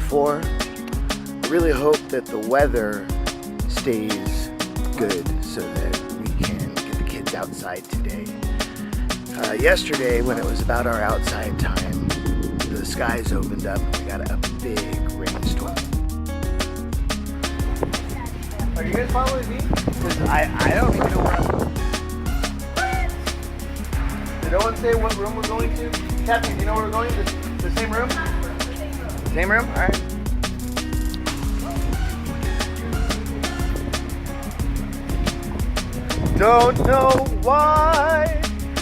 4. I really hope that the weather stays good so that we can get the kids outside today. Yesterday, when it was about our outside time, the skies opened up and we got a big rainstorm. Are you guys following me? Because I don't even know where I'm going. Did no one say what room we're going to? Kathy, do you know where we're going? The same room? Same room? Alright. Don't know why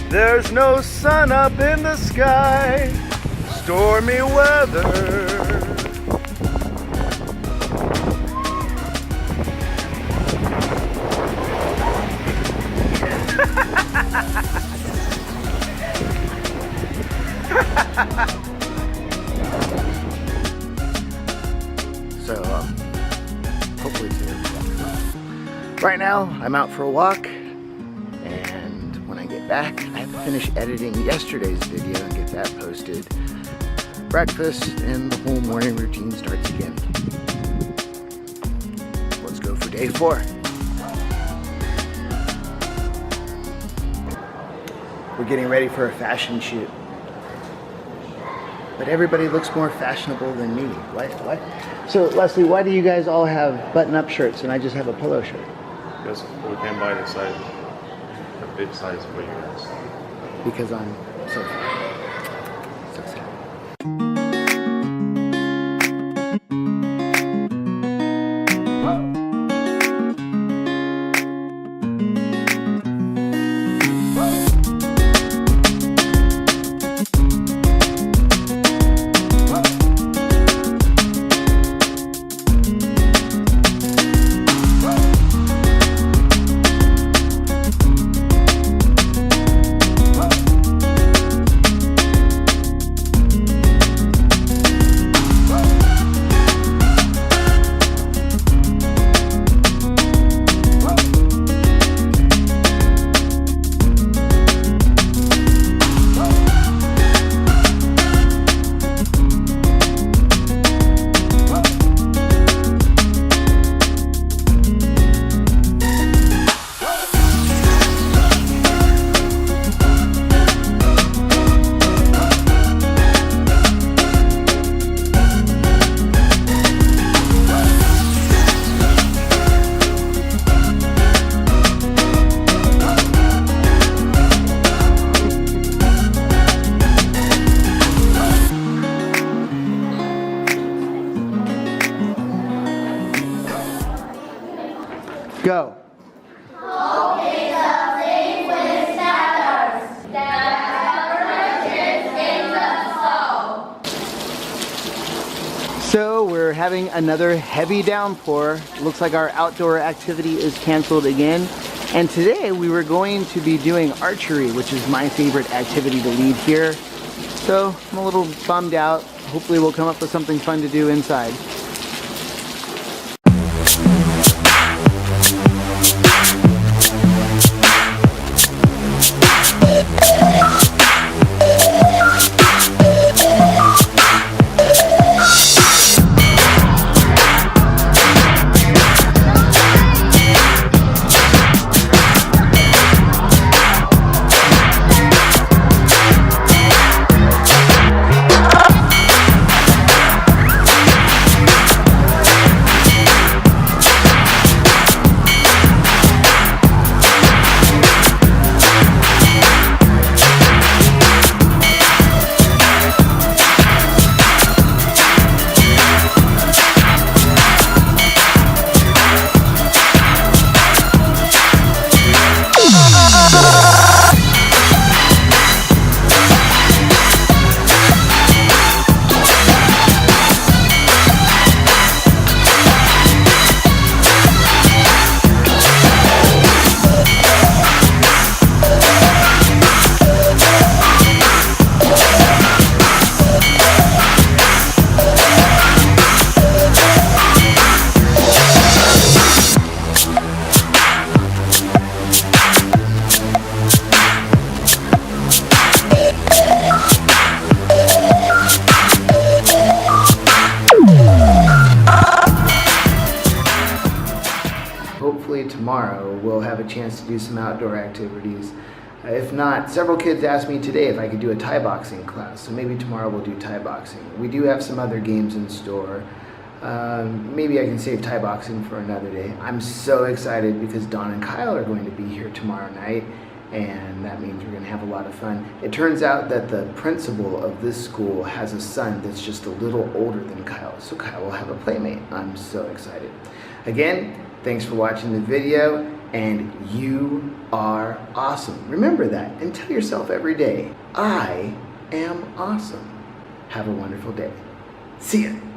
there's no sun up in the sky. Stormy weather. So, hopefully today. Right now, I'm out for a walk, and when I get back, I have to finish editing yesterday's video and get that posted. Breakfast and the whole morning routine starts again. Let's go for day 4. We're getting ready for a fashion shoot. But everybody looks more fashionable than me. Why? So, Leslie, why do you guys all have button-up shirts and I just have a polo shirt? Because we can buy the size, a big size for you guys. Because I'm so sad. So sad. Go. So we're having another heavy downpour. Looks like our outdoor activity is canceled again. And today we were going to be doing archery, which is my favorite activity to lead here. So I'm a little bummed out. Hopefully we'll come up with something fun to do inside. hopefully tomorrow we'll have a chance to do some outdoor activities. If not, several kids asked me today if I could do a Thai boxing class, so maybe tomorrow we'll do Thai boxing. We do have some other games in store. Maybe I can save Thai boxing for another day. I'm so excited because Dawn and Kyle are going to be here tomorrow night, and that means we're going to have a lot of fun. It turns out that the principal of this school has a son that's just a little older than Kyle, so Kyle will have a playmate. I'm so excited. Again, thanks for watching the video, and you are awesome. Remember that and tell yourself every day, I am awesome. Have a wonderful day. See ya.